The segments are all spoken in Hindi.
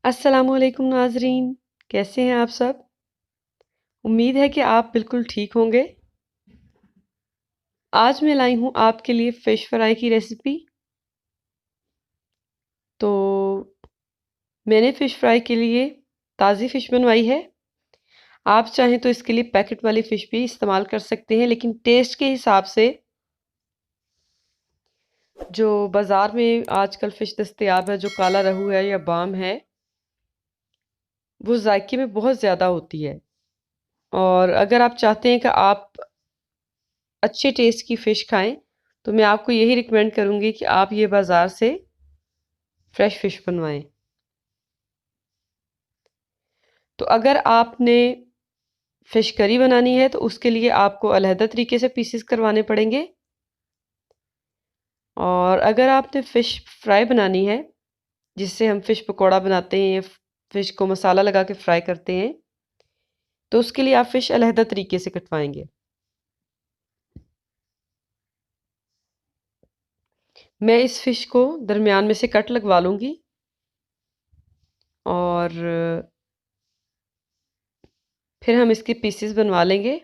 अस्सलामुअलैकुम नाज़रीन, कैसे हैं आप सब? उम्मीद है कि आप बिल्कुल ठीक होंगे। आज मैं लाई हूँ आपके लिए फ़िश फ्राई की रेसिपी। तो मैंने फ़िश फ्राई के लिए ताज़ी फ़िश बनवाई है। आप चाहें तो इसके लिए पैकेट वाली फ़िश भी इस्तेमाल कर सकते हैं, लेकिन टेस्ट के हिसाब से जो बाज़ार में आजकल फ़िश दस्तयाब है, जो काला रहू है या बाम है, वो ज़ायके में बहुत ज़्यादा होती है। और अगर आप चाहते हैं कि आप अच्छे टेस्ट की फ़िश खाएँ, तो मैं आपको यही रिकमेंड करूँगी कि आप ये बाज़ार से फ्रेश फ़िश बनवाएँ। तो अगर आपने फ़िश करी बनानी है, तो उसके लिए आपको अलहदा तरीके से पीसेस करवाने पड़ेंगे। और अगर आपने फ़िश फ्राई बनानी है, जिससे हम फ़िश पकौड़ा बनाते हैं या फ़िश को मसाला लगा के फ्राई करते हैं, तो उसके लिए आप फ़िश अलहदा तरीके से कटवाएँगे। मैं इस फ़िश को दरमियान में से कट लगवा लूँगी और फिर हम इसके पीसेस बनवा लेंगे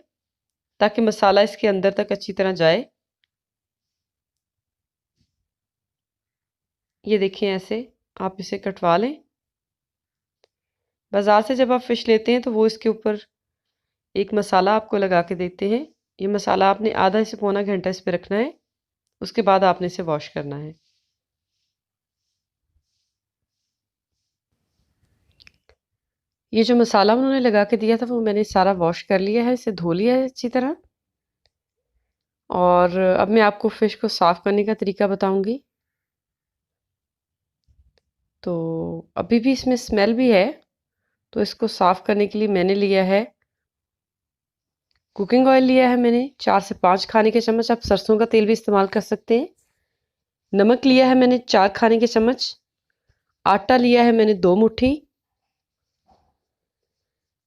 ताकि मसाला इसके अंदर तक अच्छी तरह जाए। ये देखिए ऐसे आप इसे कटवा लें। बाज़ार से जब आप फ़िश लेते हैं तो वो इसके ऊपर एक मसाला आपको लगा के देते हैं। ये मसाला आपने आधा से पौना घंटा इस पे रखना है। उसके बाद आपने इसे वॉश करना है। ये जो मसाला उन्होंने लगा के दिया था वो मैंने सारा वॉश कर लिया है, इसे धो लिया है अच्छी तरह। और अब मैं आपको फ़िश को साफ़ करने का तरीका बताऊँगी। तो अभी भी इसमें स्मेल भी है, तो इसको साफ़ करने के लिए मैंने लिया है कुकिंग ऑयल लिया है मैंने 4 से 5 खाने के चम्मच। आप सरसों का तेल भी इस्तेमाल कर सकते हैं। नमक लिया है मैंने 4 खाने के चम्मच। आटा लिया है मैंने 2 मुट्ठी।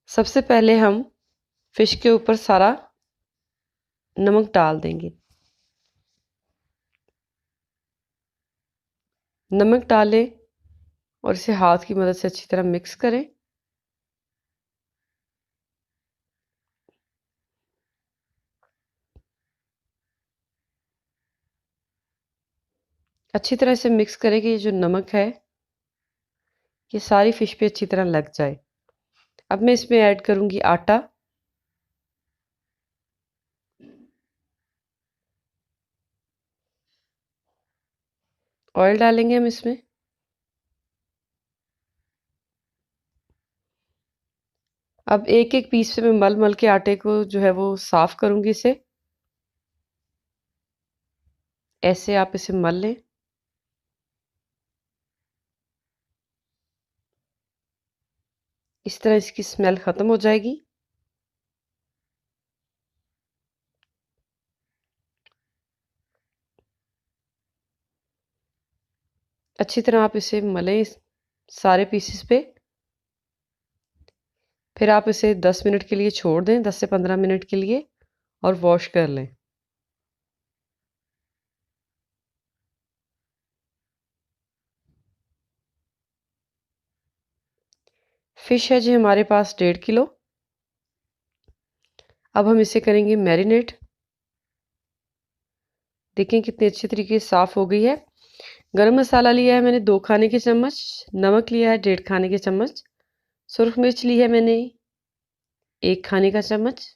सबसे पहले हम फ़िश के ऊपर सारा नमक डाल देंगे। नमक डालें और इसे हाथ की मदद से अच्छी तरह मिक्स करें। अच्छी तरह से मिक्स करें कि ये जो नमक है ये सारी फ़िश पे अच्छी तरह लग जाए। अब मैं इसमें ऐड करूँगी आटा। ऑयल डालेंगे हम इसमें। अब एक-एक पीस से मैं मल-मल के आटे को जो है वो साफ़ करूँगी इसे। ऐसे आप इसे मल लें। इस तरह इसकी स्मेल ख़त्म हो जाएगी। अच्छी तरह आप इसे मलें इस सारे पीसेस पे। फिर आप इसे 10 मिनट के लिए छोड़ दें, 10 से 15 मिनट के लिए, और वॉश कर लें। फ़िश है जी हमारे पास 1.5 किलो। अब हम इसे करेंगे मैरिनेट। देखें कितनी अच्छी तरीके से साफ़ हो गई है। गरम मसाला लिया है मैंने 2 खाने के चम्मच। नमक लिया है 1.5 खाने के चम्मच। सुरख मिर्च ली है मैंने 1 खाने का चम्मच।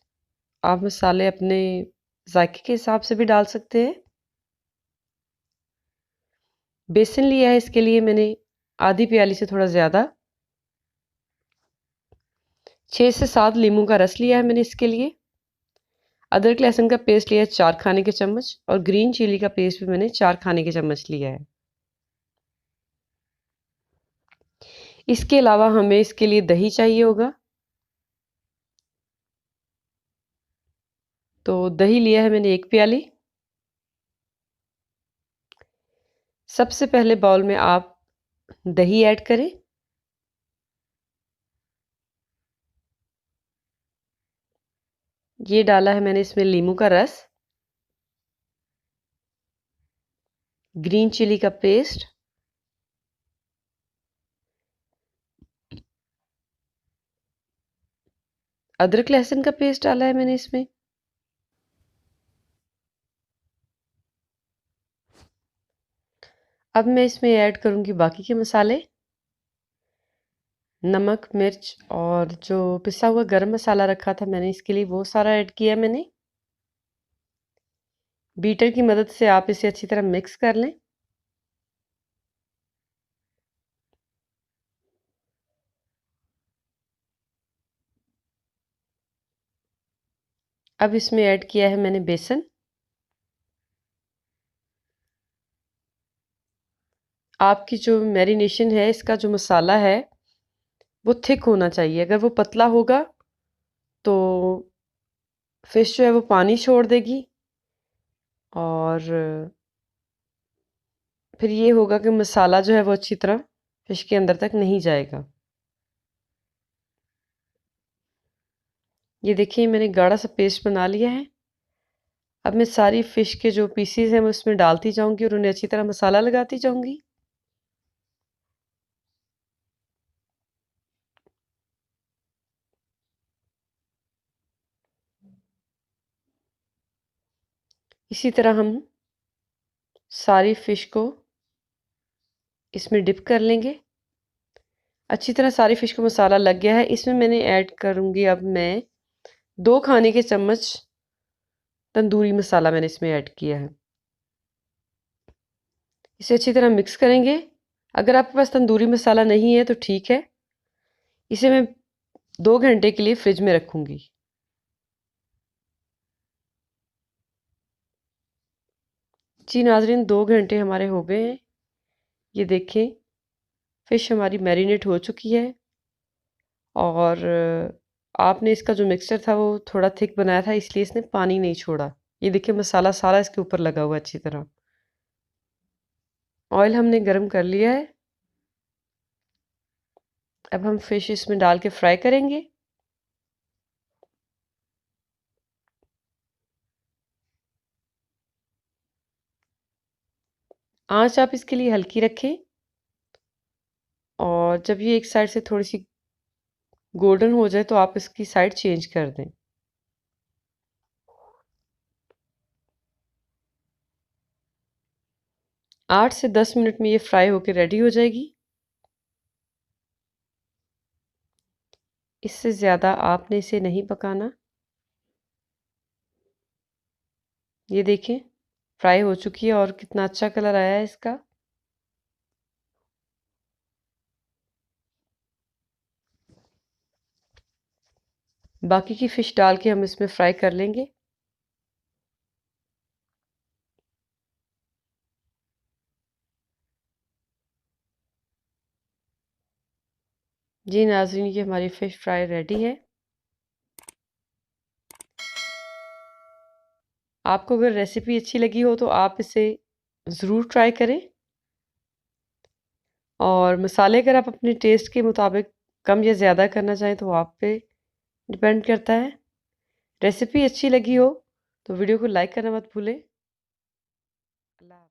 आप मसाले अपने ज़ायके के हिसाब से भी डाल सकते हैं। बेसन लिया है इसके लिए मैंने आधी प्याली से थोड़ा ज़्यादा। 6 से 7 लीमू का रस लिया है मैंने इसके लिए। अदरक लहसुन का पेस्ट लिया है 4 खाने के चम्मच, और ग्रीन चिली का पेस्ट भी मैंने 4 खाने के चम्मच लिया है। इसके अलावा हमें इसके लिए दही चाहिए होगा। तो दही लिया है मैंने 1 प्याली। सबसे पहले बाउल में आप दही ऐड करें। ये डाला है मैंने इसमें लीमू का रस, ग्रीन चिली का पेस्ट, अदरक लहसुन का पेस्ट डाला है मैंने इसमें। अब मैं इसमें ऐड करूँगी बाकी के मसाले, नमक, मिर्च और जो पिसा हुआ गरम मसाला रखा था मैंने इसके लिए, वो सारा ऐड किया मैंने। बीटर की मदद से आप इसे अच्छी तरह मिक्स कर लें। अब इसमें ऐड किया है मैंने बेसन। आपकी जो मैरिनेशन है, इसका जो मसाला है वो थिक होना चाहिए। अगर वो पतला होगा तो फिश जो है वो पानी छोड़ देगी और फिर ये होगा कि मसाला जो है वो अच्छी तरह फिश के अंदर तक नहीं जाएगा। ये देखिए मैंने गाढ़ा सा पेस्ट बना लिया है। अब मैं सारी फिश के जो पीसीज हैं वो उसमें डालती जाऊंगी और उन्हें अच्छी तरह मसाला लगाती जाऊंगी। इसी तरह हम सारी फिश को इसमें डिप कर लेंगे। अच्छी तरह सारी फिश को मसाला लग गया है। इसमें मैंने ऐड करूंगी अब मैं 2 खाने के चम्मच तंदूरी मसाला मैंने इसमें ऐड किया है। इसे अच्छी तरह मिक्स करेंगे। अगर आपके पास तंदूरी मसाला नहीं है तो ठीक है। इसे मैं 2 घंटे के लिए फ्रिज में रखूंगी। जी नाज़रीन, 2 घंटे हमारे हो गए हैं। ये देखें फ़िश हमारी मैरिनेट हो चुकी है और आपने इसका जो मिक्सचर था वो थोड़ा थिक बनाया था, इसलिए इसने पानी नहीं छोड़ा। ये देखिए मसाला सारा इसके ऊपर लगा हुआ है अच्छी तरह। ऑयल हमने गरम कर लिया है। अब हम फ़िश इसमें डाल के फ्राई करेंगे। आँच आप इसके लिए हल्की रखें और जब ये एक साइड से थोड़ी-सी गोल्डन हो जाए तो आप इसकी साइड चेंज कर दें। 8 से 10 मिनट में ये फ्राई होके रेडी हो जाएगी। इससे ज़्यादा आपने इसे नहीं पकाना। ये देखें फ्राई हो चुकी है और कितना अच्छा कलर आया है इसका। बाकी की फ़िश डाल के हम इसमें फ्राई कर लेंगे। जी नाज़रीन, ये हमारी फ़िश फ्राई रेडी है। आपको अगर रेसिपी अच्छी लगी हो तो आप इसे ज़रूर ट्राई करें और मसाले अगर आप अपने टेस्ट के मुताबिक कम या ज़्यादा करना चाहें तो आप पे डिपेंड करता है। रेसिपी अच्छी लगी हो तो वीडियो को लाइक करना मत भूलें। अल्लाह